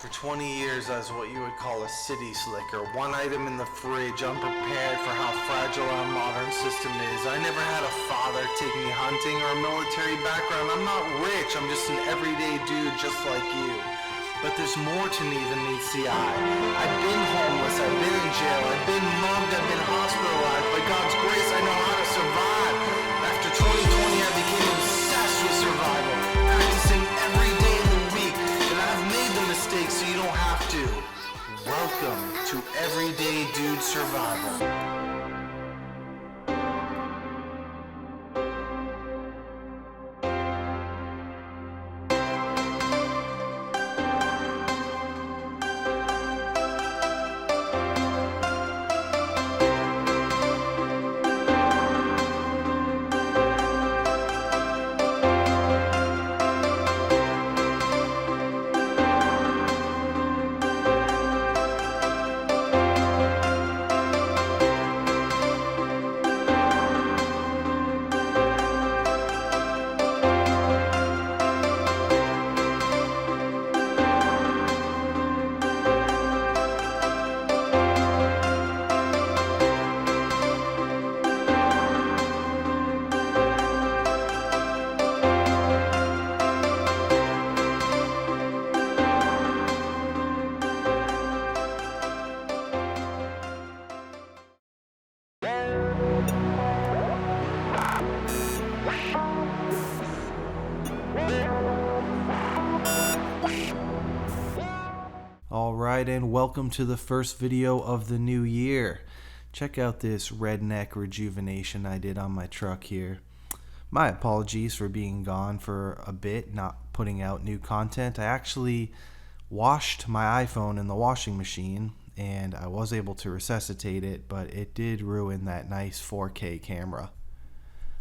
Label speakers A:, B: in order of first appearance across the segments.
A: For 20 years, I was what you would call a city slicker. One item in the fridge, unprepared for how fragile our modern system is. I never had a father take me hunting or a military background. I'm not rich, I'm just an everyday dude just like you. But there's more to me than meets the eye. I've been homeless, I've been in jail, I've been mugged, I've been hospitalized. By God's grace, I know how to survive. After 2020, I became obsessed with survival, practicing every day of the week, and I've made the mistakes so you don't have to. Welcome to Everyday Dude Survival. Alright, and welcome to the first video of the new year. Check out this redneck rejuvenation I did on my truck here. My apologies for being gone for a bit, not putting out new content. I actually washed my iPhone in the washing machine and I was able to resuscitate it, but it did ruin that nice 4K camera.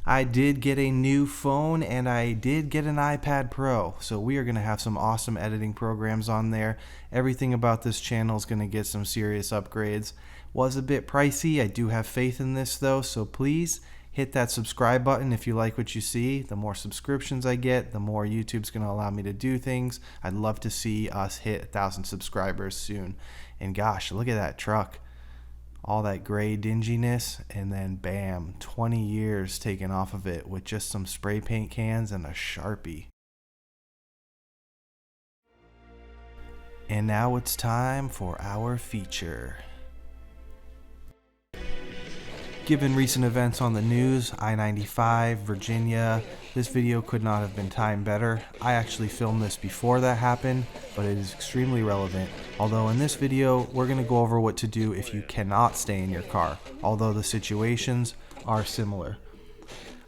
A: I did get a new phone and I did get an iPad Pro, so we are going to have some awesome editing programs on there. Everything about this channel is going to get some serious upgrades. Was a bit pricey. I do have faith in this though, so please hit that subscribe button if you like what you see. The more subscriptions I get, the more YouTube's going to allow me to do things. I'd love to see us hit 1,000 subscribers soon. And gosh, look at that truck. All that gray dinginess, and then bam, 20 years taken off of it with just some spray paint cans and a Sharpie. And now it's time for our feature. Given recent events on the news, I-95, Virginia, this video could not have been timed better. I actually filmed this before that happened, but it is extremely relevant. Although in this video, we're going to go over what to do if you cannot stay in your car, although the situations are similar.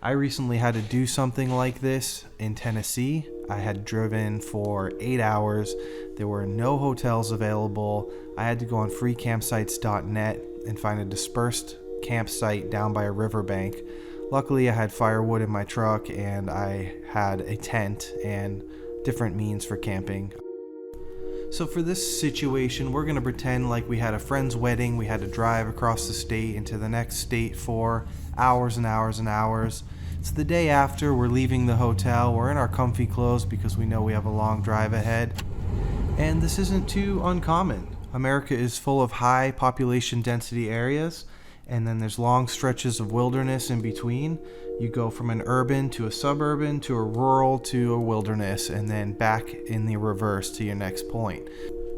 A: I recently had to do something like this in Tennessee. I had driven for 8 hours. There were no hotels available. I had to go on freecampsites.net and find a dispersed campsite down by a riverbank. Luckily I had firewood in my truck and I had a tent and different means for camping. So for this situation, we're going to pretend like we had a friend's wedding. We had to drive across the state into the next state for hours and hours and hours. It's the day after, we're leaving the hotel, we're in our comfy clothes because we know we have a long drive ahead. And this isn't too uncommon. America is full of high population density areas, and then there's long stretches of wilderness in between. You go from an urban to a suburban to a rural to a wilderness, and then back in the reverse to your next point.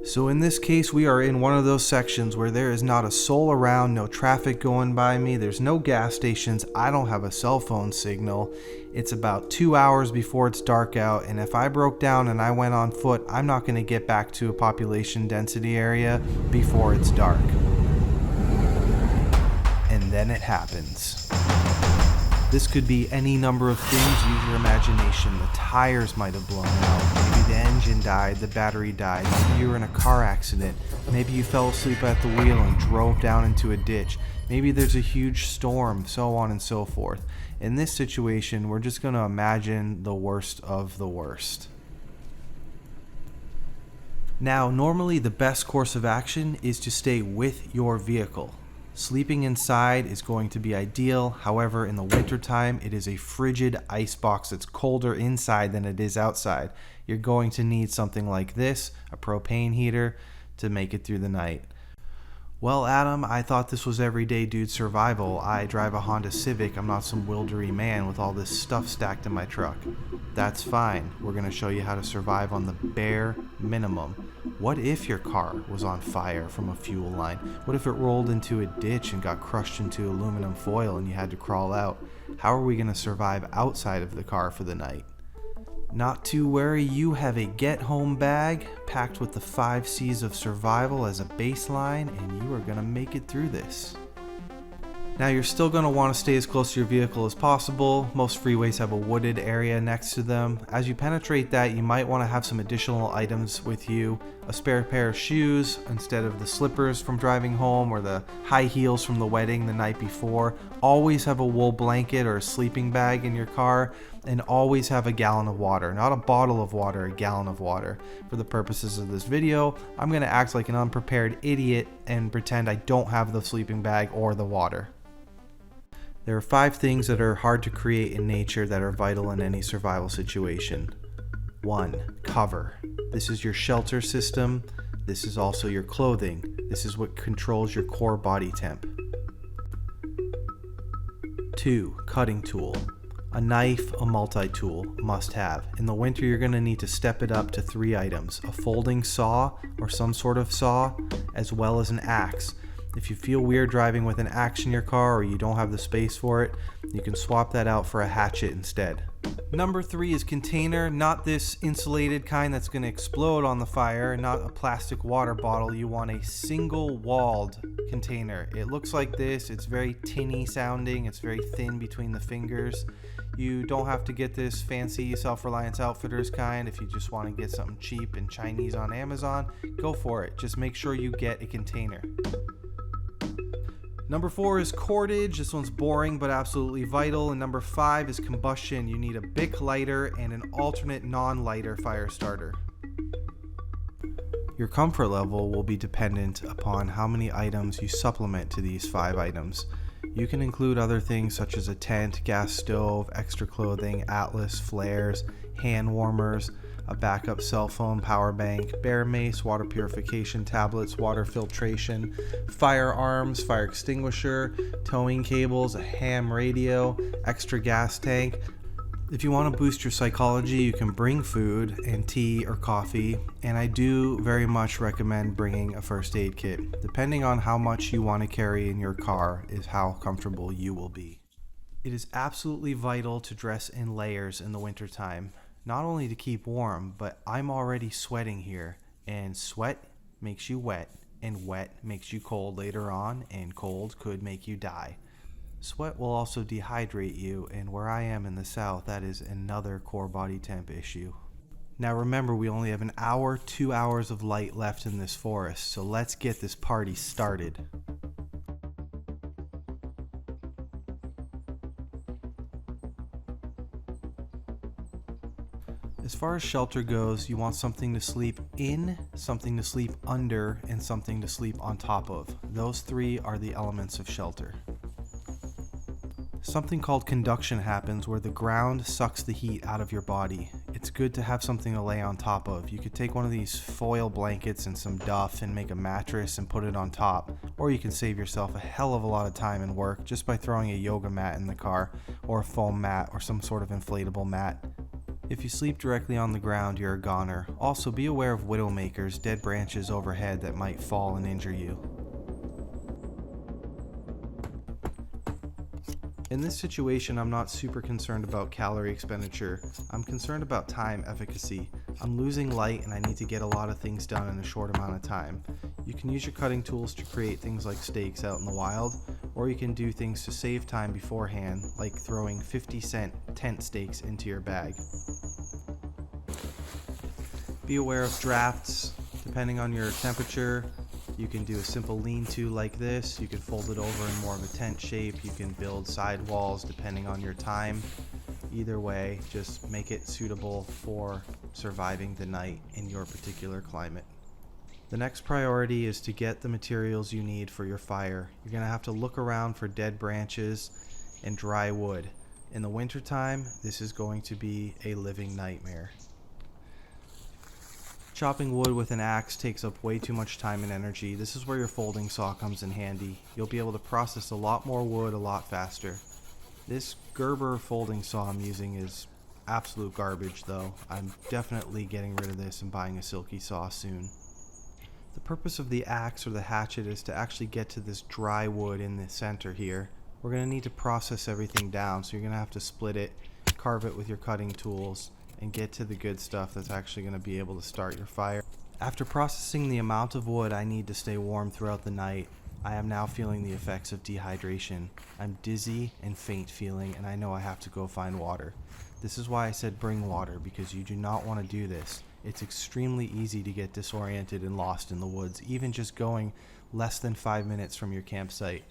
A: So in this case, we are in one of those sections where there is not a soul around, no traffic going by me, there's no gas stations, I don't have a cell phone signal. It's about 2 hours before it's dark out, and if I broke down and I went on foot, I'm not going to get back to a population density area before it's dark. And then it happens. This could be any number of things. Use your imagination. The tires might have blown out. Maybe the engine died, the battery died. Maybe you were in a car accident. Maybe you fell asleep at the wheel and drove down into a ditch. Maybe there's a huge storm, so on and so forth. In this situation, we're just going to imagine the worst of the worst. Now, normally the best course of action is to stay with your vehicle. Sleeping inside is going to be ideal. However, in the wintertime, it is a frigid ice box that's colder inside than it is outside. You're going to need something like this, a propane heater, to make it through the night. Well, Adam, I thought this was everyday dude survival. I drive a Honda Civic. I'm not some wildery man with all this stuff stacked in my truck. That's fine. We're going to show you how to survive on the bare minimum. What if your car was on fire from a fuel line? What if it rolled into a ditch and got crushed into aluminum foil and you had to crawl out? How are we going to survive outside of the car for the night? Not to worry, you have a get-home bag packed with the 5 C's of survival as a baseline, and you are going to make it through this. Now, you're still going to want to stay as close to your vehicle as possible. Most freeways have a wooded area next to them. As you penetrate that, you might want to have some additional items with you. A spare pair of shoes instead of the slippers from driving home or the high heels from the wedding the night before. Always have a wool blanket or a sleeping bag in your car, and always have a gallon of water. Not a bottle of water, a gallon of water. For the purposes of this video, I'm going to act like an unprepared idiot and pretend I don't have the sleeping bag or the water. There are 5 things that are hard to create in nature that are vital in any survival situation. 1. Cover. This is your shelter system. This is also your clothing. This is what controls your core body temp. 2. Cutting tool. A knife, a multi-tool, must have. In the winter, you're going to need to step it up to 3 items. A folding saw or some sort of saw, as well as an axe. If you feel weird driving with an axe in your car or you don't have the space for it, you can swap that out for a hatchet instead. Number 3 is container, not this insulated kind that's going to explode on the fire, not a plastic water bottle. You want a single walled container. It looks like this. It's very tinny sounding. It's very thin between the fingers. You don't have to get this fancy Self-Reliance Outfitters kind. If you just want to get something cheap and Chinese on Amazon, go for it. Just make sure you get a container. Number 4 is cordage. This one's boring but absolutely vital. And number 5 is combustion. You need a Bic lighter and an alternate non-lighter fire starter. Your comfort level will be dependent upon how many items you supplement to these 5 items. You can include other things such as a tent, gas stove, extra clothing, atlas, flares, hand warmers, a backup cell phone, power bank, bear mace, water purification tablets, water filtration, firearms, fire extinguisher, towing cables, a ham radio, extra gas tank. If you want to boost your psychology, you can bring food and tea or coffee, and I do very much recommend bringing a first aid kit. Depending on how much you want to carry in your car is how comfortable you will be. It is absolutely vital to dress in layers in the wintertime, not only to keep warm, but I'm already sweating here, and sweat makes you wet, and wet makes you cold later on, and cold could make you die. Sweat will also dehydrate you, and where I am in the south, that is another core body temp issue. Now remember, we only have an hour, 2 hours of light left in this forest, so let's get this party started. As far as shelter goes, you want something to sleep in, something to sleep under, and something to sleep on top of. Those 3 are the elements of shelter. Something called conduction happens where the ground sucks the heat out of your body. It's good to have something to lay on top of. You could take one of these foil blankets and some duff and make a mattress and put it on top. Or you can save yourself a hell of a lot of time and work just by throwing a yoga mat in the car, or a foam mat, or some sort of inflatable mat. If you sleep directly on the ground, you're a goner. Also, be aware of widowmakers, dead branches overhead that might fall and injure you. In this situation, I'm not super concerned about calorie expenditure. I'm concerned about time efficacy. I'm losing light and I need to get a lot of things done in a short amount of time. You can use your cutting tools to create things like steaks out in the wild, or you can do things to save time beforehand, like throwing 50-cent tent stakes into your bag. Be aware of drafts. Depending on your temperature, you can do a simple lean-to like this. You can fold it over in more of a tent shape. You can build side walls depending on your time. Either way, just make it suitable for surviving the night in your particular climate. The next priority is to get the materials you need for your fire. You're going to have to look around for dead branches and dry wood. In the wintertime, this is going to be a living nightmare. Chopping wood with an axe takes up way too much time and energy. This is where your folding saw comes in handy. You'll be able to process a lot more wood a lot faster. This Gerber folding saw I'm using is absolute garbage though. I'm definitely getting rid of this and buying a silky saw soon. The purpose of the axe or the hatchet is to actually get to this dry wood in the center here. We're going to need to process everything down, so you're going to have to split it, carve it with your cutting tools, and get to the good stuff that's actually going to be able to start your fire. After processing the amount of wood I need to stay warm throughout the night, I am now feeling the effects of dehydration. I'm dizzy and faint feeling, and I know I have to go find water. This is why I said bring water, because you do not want to do this. It's extremely easy to get disoriented and lost in the woods, even just going less than 5 minutes from your campsite.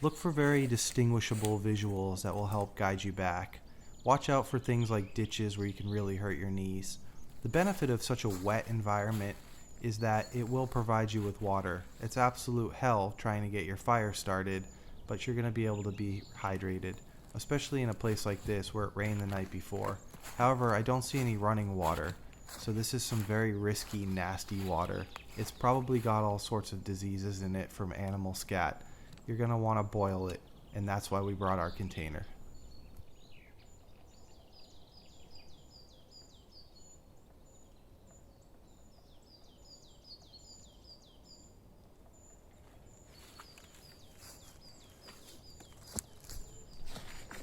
A: Look for very distinguishable visuals that will help guide you back. Watch out for things like ditches where you can really hurt your knees. The benefit of such a wet environment is that it will provide you with water. It's absolute hell trying to get your fire started, but you're going to be able to be hydrated, especially in a place like this where it rained the night before. However, I don't see any running water, so this is some very risky, nasty water. It's probably got all sorts of diseases in it from animal scat. You're going to want to boil it, and that's why we brought our container.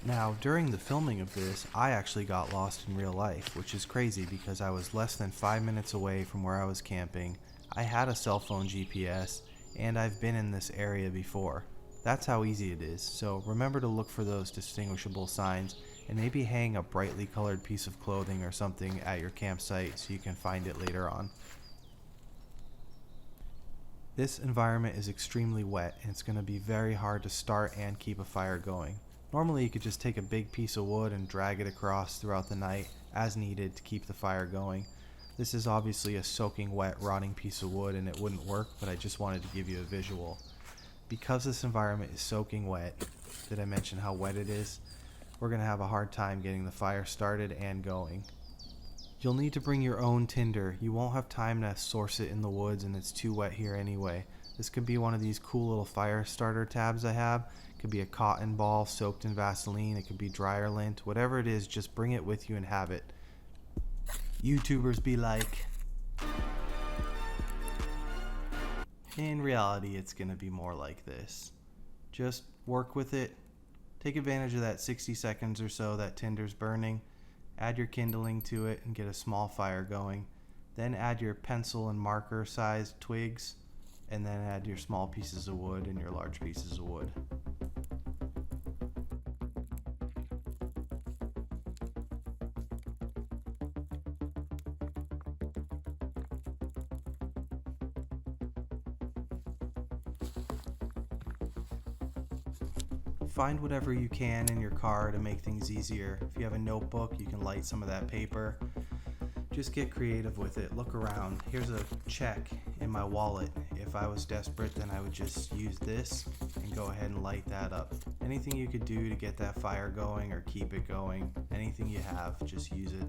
A: Now, during the filming of this, I actually got lost in real life, which is crazy because I was less than 5 minutes away from where I was camping. I had a cell phone GPS, and I've been in this area before. That's how easy it is, so remember to look for those distinguishable signs, and maybe hang a brightly colored piece of clothing or something at your campsite so you can find it later on. This environment is extremely wet, and it's going to be very hard to start and keep a fire going. Normally you could just take a big piece of wood and drag it across throughout the night as needed to keep the fire going. This is obviously a soaking wet, rotting piece of wood and it wouldn't work, but I just wanted to give you a visual. Because this environment is soaking wet, did I mention how wet it is? We're going to have a hard time getting the fire started and going. You'll need to bring your own tinder. You won't have time to source it in the woods and it's too wet here anyway. This could be one of these cool little fire starter tabs I have. It could be a cotton ball soaked in Vaseline. It could be dryer lint. Whatever it is, just bring it with you and have it. YouTubers be like. In reality, it's going to be more like this. Just work with it. Take advantage of that 60 seconds or so that tinder's burning. Add your kindling to it and get a small fire going. Then add your pencil and marker sized twigs. And then add your small pieces of wood and your large pieces of wood. Find whatever you can in your car to make things easier. If you have a notebook, you can light some of that paper. Just get creative with it. Look around. Here's a check in my wallet. If I was desperate, then I would just use this and go ahead and light that up. Anything you could do to get that fire going or keep it going, anything you have, just use it.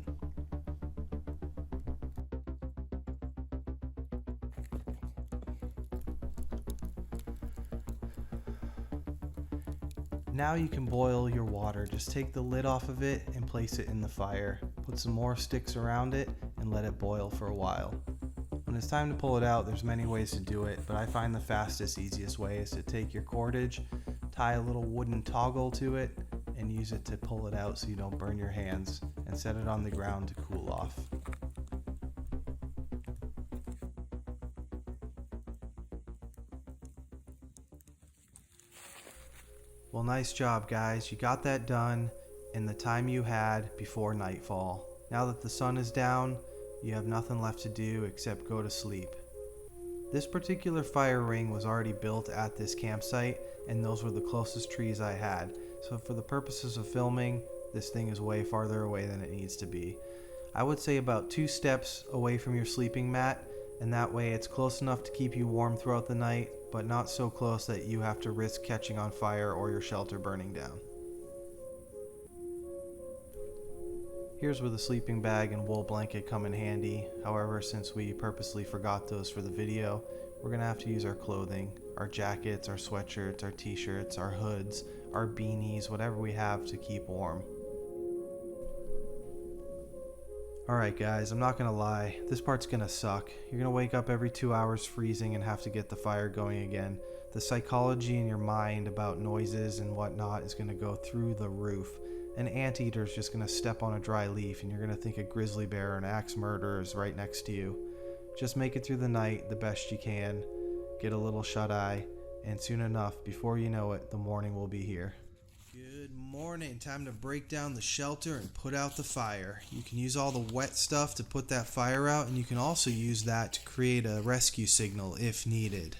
A: Now you can boil your water. Just take the lid off of it and place it in the fire. Put some more sticks around it and let it boil for a while. When it's time to pull it out, there's many ways to do it, but I find the fastest, easiest way is to take your cordage, tie a little wooden toggle to it, and use it to pull it out so you don't burn your hands, and set it on the ground to cool off. Well, nice job, guys. You got that done in the time you had before nightfall. Now that the sun is down, you have nothing left to do except go to sleep. This particular fire ring was already built at this campsite, and those were the closest trees I had. So for the purposes of filming, this thing is way farther away than it needs to be. I would say about 2 steps away from your sleeping mat, and that way it's close enough to keep you warm throughout the night, but not so close that you have to risk catching on fire or your shelter burning down. Here's where the sleeping bag and wool blanket come in handy. However, since we purposely forgot those for the video, we're going to have to use our clothing, our jackets, our sweatshirts, our t-shirts, our hoods, our beanies, whatever we have to keep warm. Alright guys, I'm not going to lie, this part's going to suck. You're going to wake up every 2 hours freezing and have to get the fire going again. The psychology in your mind about noises and whatnot is going to go through the roof. An anteater is just going to step on a dry leaf and you're going to think a grizzly bear or an axe murderer is right next to you. Just make it through the night the best you can, get a little shut-eye, and soon enough, before you know it, the morning will be here. Good morning. Time to break down the shelter and put out the fire. You can use all the wet stuff to put that fire out, and you can also use that to create a rescue signal if needed.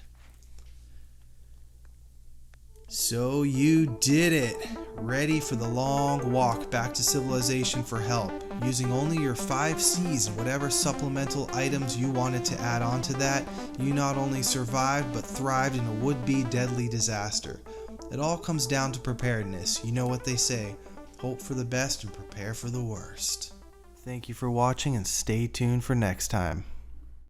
A: So you did it! Ready for the long walk back to civilization for help, using only your 5 C's and whatever supplemental items you wanted to add on to that. You not only survived but thrived in a would-be deadly disaster. It all comes down to preparedness. You know what they say, hope for the best and prepare for the worst. Thank you for watching and stay tuned for next time.